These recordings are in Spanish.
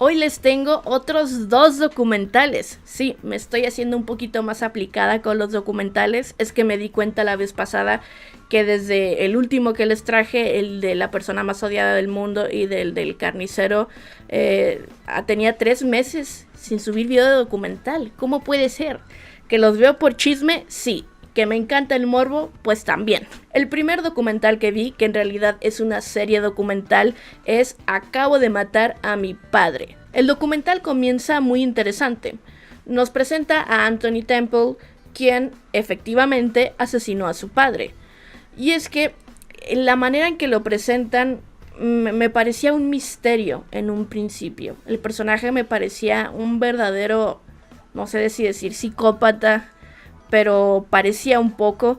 Hoy les tengo otros 2 documentales. Sí, me estoy haciendo un poquito más aplicada con los documentales. Es que me di cuenta la vez pasada que desde el último que les traje, el de la persona más odiada del mundo y del carnicero, tenía 3 meses sin subir video de documental. ¿Cómo puede ser? ¿Que los veo por chisme? Sí. ¿Que me encanta el morbo? Pues también. El primer documental que vi, que en realidad es una serie documental, es Acabo de matar a mi padre. El documental comienza muy interesante. Nos presenta a Anthony Temple, quien efectivamente asesinó a su padre. Y es que la manera en que lo presentan me parecía un misterio en un principio. El personaje me parecía un verdadero, no sé si decir psicópata, pero parecía un poco,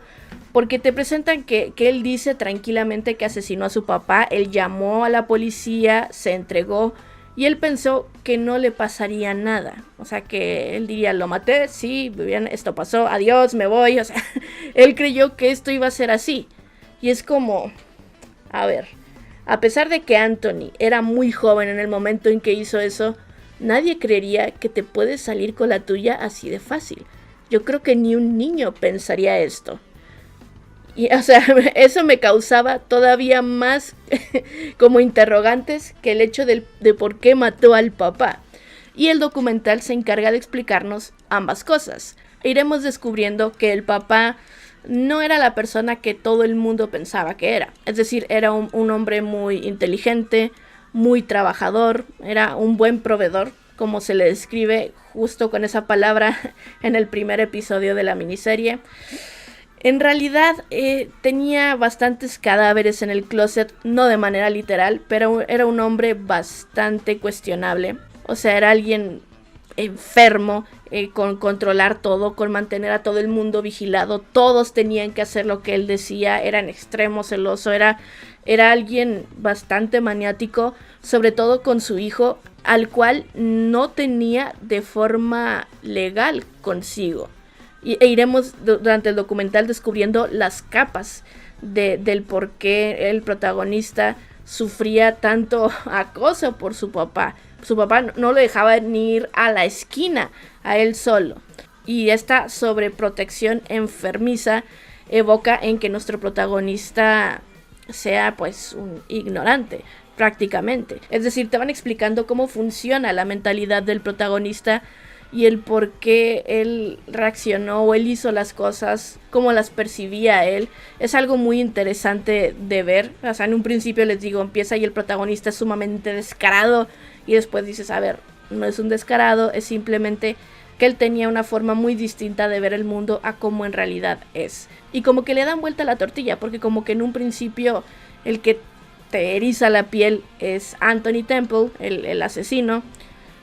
porque te presentan que él dice tranquilamente que asesinó a su papá. Él llamó a la policía, se entregó y él pensó que no le pasaría nada. O sea, que él diría, lo maté, sí, bien, esto pasó, adiós, me voy. O sea, él creyó que esto iba a ser así. Y es como, a ver, a pesar de que Anthony era muy joven en el momento en que hizo eso, nadie creería que te puedes salir con la tuya así de fácil. Yo creo que ni un niño pensaría esto. Y, o sea, eso me causaba todavía más como interrogantes que el hecho de por qué mató al papá. Y el documental se encarga de explicarnos ambas cosas. Iremos descubriendo que el papá no era la persona que todo el mundo pensaba que era. Es decir, era un hombre muy inteligente, muy trabajador, era un buen proveedor, como se le describe justo con esa palabra en el primer episodio de la miniserie. En realidad tenía bastantes cadáveres en el closet, no de manera literal, pero era un hombre bastante cuestionable. O sea, era alguien enfermo, con controlar todo, con mantener a todo el mundo vigilado. Todos tenían que hacer lo que él decía, era en extremo celoso, era alguien bastante maniático, sobre todo con su hijo, al cual no tenía de forma legal consigo. E iremos durante el documental descubriendo las capas del por qué el protagonista sufría tanto acoso por su papá. Su papá no lo dejaba ni ir a la esquina a él solo. Y esta sobreprotección enfermiza evoca en que nuestro protagonista sea pues un ignorante prácticamente. Es decir, te van explicando cómo funciona la mentalidad del protagonista y el por qué él reaccionó o él hizo las cosas, cómo las percibía él. Es algo muy interesante de ver. O sea, en un principio les digo, empieza y el protagonista es sumamente descarado y después dices, a ver, no es un descarado, es simplemente que él tenía una forma muy distinta de ver el mundo a como en realidad es. Y como que le dan vuelta a la tortilla, porque como que en un principio el que te eriza la piel es Anthony Temple, el asesino.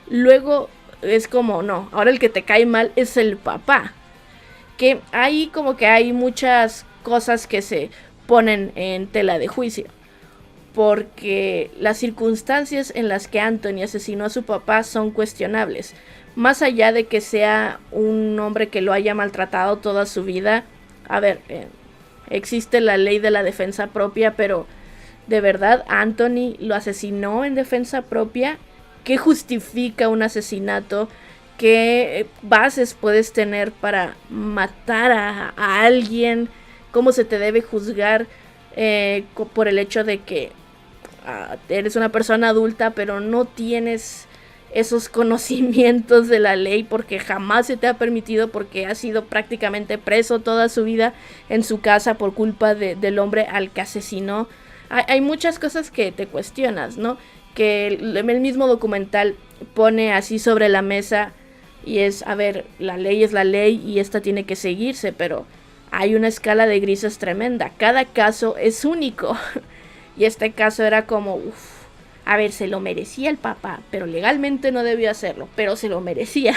Luego es como, no, ahora el que te cae mal es el papá. Que ahí como que hay muchas cosas que se ponen en tela de juicio. Porque las circunstancias en las que Anthony asesinó a su papá son cuestionables. Más allá de que sea un hombre que lo haya maltratado toda su vida. A ver, existe la ley de la defensa propia, pero ¿de verdad Anthony lo asesinó en defensa propia? ¿Qué justifica un asesinato? ¿Qué bases puedes tener para matar a alguien? ¿Cómo se te debe juzgar por el hecho de que eres una persona adulta pero no tienes esos conocimientos de la ley porque jamás se te ha permitido, porque has sido prácticamente preso toda su vida en su casa por culpa del hombre al que asesinó? Hay muchas cosas que te cuestionas, ¿no? Que el mismo documental pone así sobre la mesa y es, a ver, la ley es la ley y esta tiene que seguirse, pero hay una escala de grises tremenda. Cada caso es único y este caso era como, a ver, se lo merecía el papá, pero legalmente no debía hacerlo, pero se lo merecía.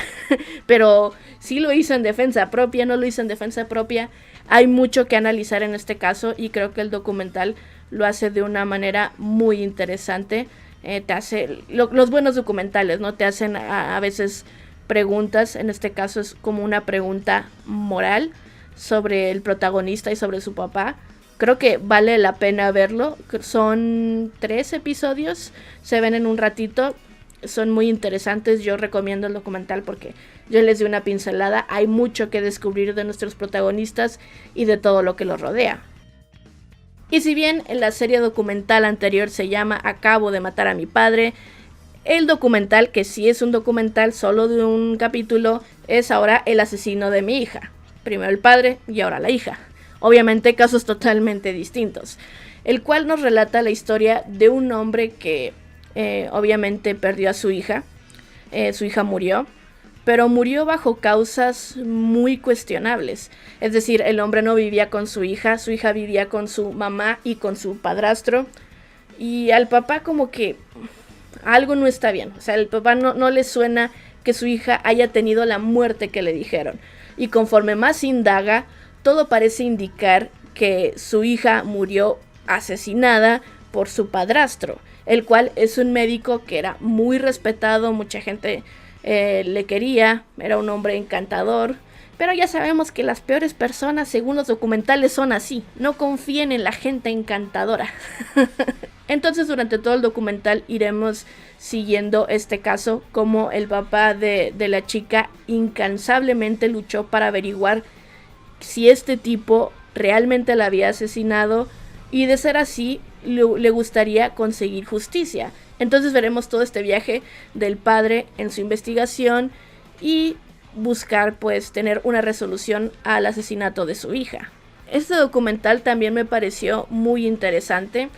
Pero sí lo hizo en defensa propia, no lo hizo en defensa propia. Hay mucho que analizar en este caso y creo que el documental lo hace de una manera muy interesante. Te hace los buenos documentales, ¿no? Te hacen a veces preguntas. En este caso es como una pregunta moral sobre el protagonista y sobre su papá. Creo que vale la pena verlo. Son 3 episodios, se ven en un ratito. son muy interesantes. Yo recomiendo el documental porque yo les di una pincelada. Hay mucho que descubrir de nuestros protagonistas y de todo lo que los rodea. Y si bien en la serie documental anterior se llama Acabo de matar a mi padre, el documental, que sí es un documental solo de un capítulo, es ahora El asesino de mi hija. Primero el padre y ahora la hija. Obviamente casos totalmente distintos. El cual nos relata la historia de un hombre que obviamente perdió a su hija. Su hija murió, pero murió bajo causas muy cuestionables. Es decir, el hombre no vivía con su hija vivía con su mamá y con su padrastro. Y al papá como que algo no está bien. O sea, al papá no le suena que su hija haya tenido la muerte que le dijeron. Y conforme más indaga, todo parece indicar que su hija murió asesinada por su padrastro, el cual es un médico que era muy respetado, mucha gente le quería, era un hombre encantador, pero ya sabemos que las peores personas según los documentales son así, no confíen en la gente encantadora. Entonces durante todo el documental iremos siguiendo este caso, como el papá de la chica incansablemente luchó para averiguar si este tipo realmente la había asesinado, y de ser así le gustaría conseguir justicia. Entonces veremos todo este viaje del padre en su investigación y buscar pues tener una resolución al asesinato de su hija. Este documental también me pareció muy interesante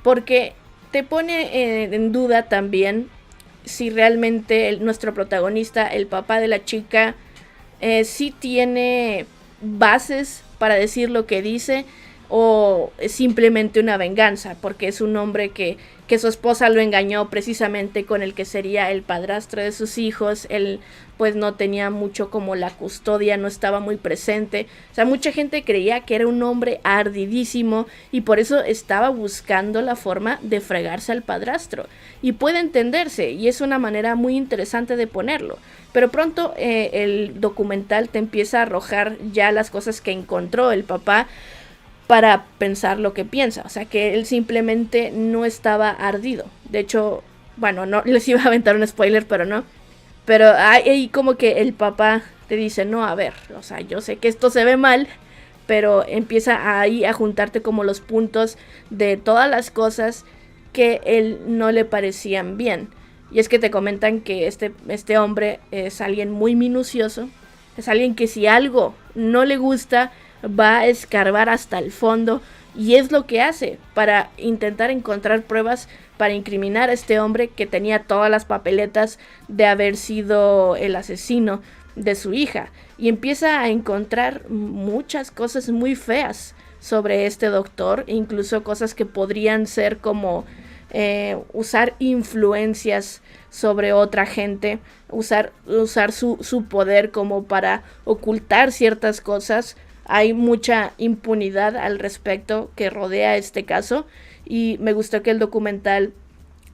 porque te pone en duda también si realmente nuestro protagonista, el papá de la chica, sí tiene bases para decir lo que dice, o es simplemente una venganza, porque es un hombre que su esposa lo engañó precisamente con el que sería el padrastro de sus hijos. Él pues no tenía mucho como la custodia, no estaba muy presente. O sea, mucha gente creía que era un hombre ardidísimo y por eso estaba buscando la forma de fregarse al padrastro. Y puede entenderse, y es una manera muy interesante de ponerlo. Pero pronto el documental te empieza a arrojar ya las cosas que encontró el papá para pensar lo que piensa. O sea, que él simplemente no estaba ardido. De hecho, bueno, no les iba a aventar un spoiler, pero no. Pero ahí como que el papá te dice, no, a ver, o sea, yo sé que esto se ve mal, pero empieza ahí a juntarte como los puntos de todas las cosas que él no le parecían bien. Y es que te comentan que este hombre es alguien muy minucioso, es alguien que si algo no le gusta, va a escarbar hasta el fondo, y es lo que hace para intentar encontrar pruebas para incriminar a este hombre que tenía todas las papeletas de haber sido el asesino de su hija, y empieza a encontrar muchas cosas muy feas sobre este doctor, incluso cosas que podrían ser como usar influencias sobre otra gente, usar su poder como para ocultar ciertas cosas. Hay mucha impunidad al respecto que rodea este caso, y me gustó que el documental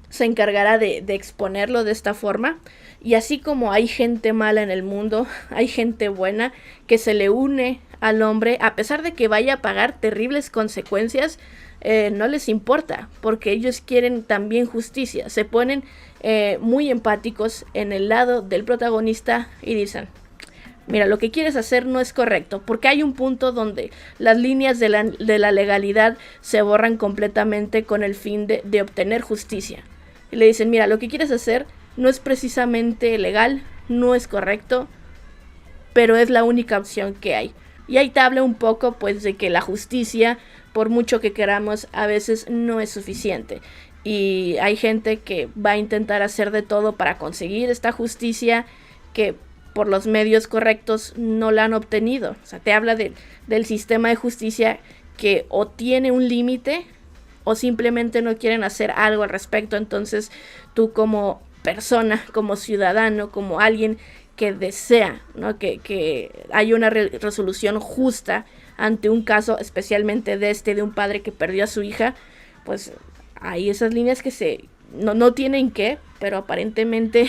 se encargara de exponerlo de esta forma. Y así como hay gente mala en el mundo, hay gente buena que se le une al hombre, a pesar de que vaya a pagar terribles consecuencias. No les importa, porque ellos quieren también justicia. Se ponen muy empáticos en el lado del protagonista y dicen, mira, lo que quieres hacer no es correcto, porque hay un punto donde las líneas de la legalidad se borran completamente con el fin de obtener justicia. Y le dicen, mira, lo que quieres hacer no es precisamente legal, no es correcto, pero es la única opción que hay. Y ahí te habla un poco pues de que la justicia, por mucho que queramos, a veces no es suficiente. Y hay gente que va a intentar hacer de todo para conseguir esta justicia, que por los medios correctos no la han obtenido. O sea, te habla del sistema de justicia que o tiene un límite o simplemente no quieren hacer algo al respecto. Entonces tú como persona, como ciudadano, como alguien que desea, ¿no?, que haya una resolución justa ante un caso, especialmente de un padre que perdió a su hija, pues hay esas líneas que no tienen que, pero aparentemente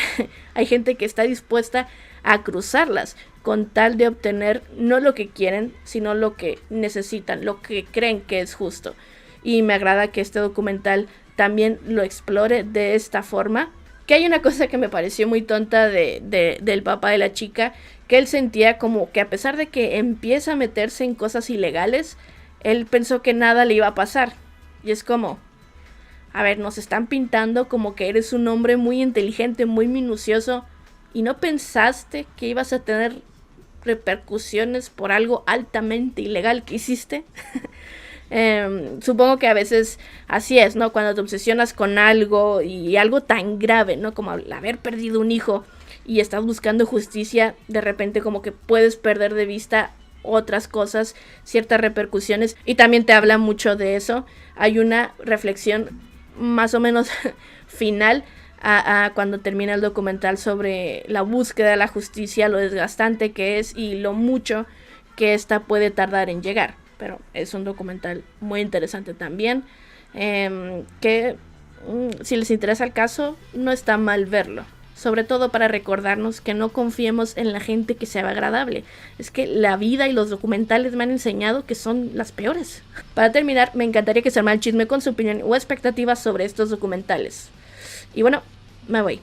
hay gente que está dispuesta a cruzarlas con tal de obtener no lo que quieren, sino lo que necesitan, lo que creen que es justo. Y me agrada que este documental también lo explore de esta forma, Que hay una cosa que me pareció muy tonta del papá de la chica, que él sentía como que a pesar de que empieza a meterse en cosas ilegales, él pensó que nada le iba a pasar. Y es como, a ver, nos están pintando como que eres un hombre muy inteligente, muy minucioso, y no pensaste que ibas a tener repercusiones por algo altamente ilegal que hiciste. Supongo que a veces así es, ¿no? Cuando te obsesionas con algo y algo tan grave, ¿no? Como haber perdido un hijo y estás buscando justicia, de repente como que puedes perder de vista otras cosas, ciertas repercusiones, y también te habla mucho de eso. Hay una reflexión más o menos final a cuando termina el documental sobre la búsqueda de la justicia, lo desgastante que es y lo mucho que esta puede tardar en llegar. Pero es un documental muy interesante también, que si les interesa el caso, no está mal verlo. Sobre todo para recordarnos que no confiemos en la gente que sea agradable. Es que la vida y los documentales me han enseñado que son las peores. Para terminar, me encantaría que se armara el chisme con su opinión o expectativas sobre estos documentales. Y bueno, me voy.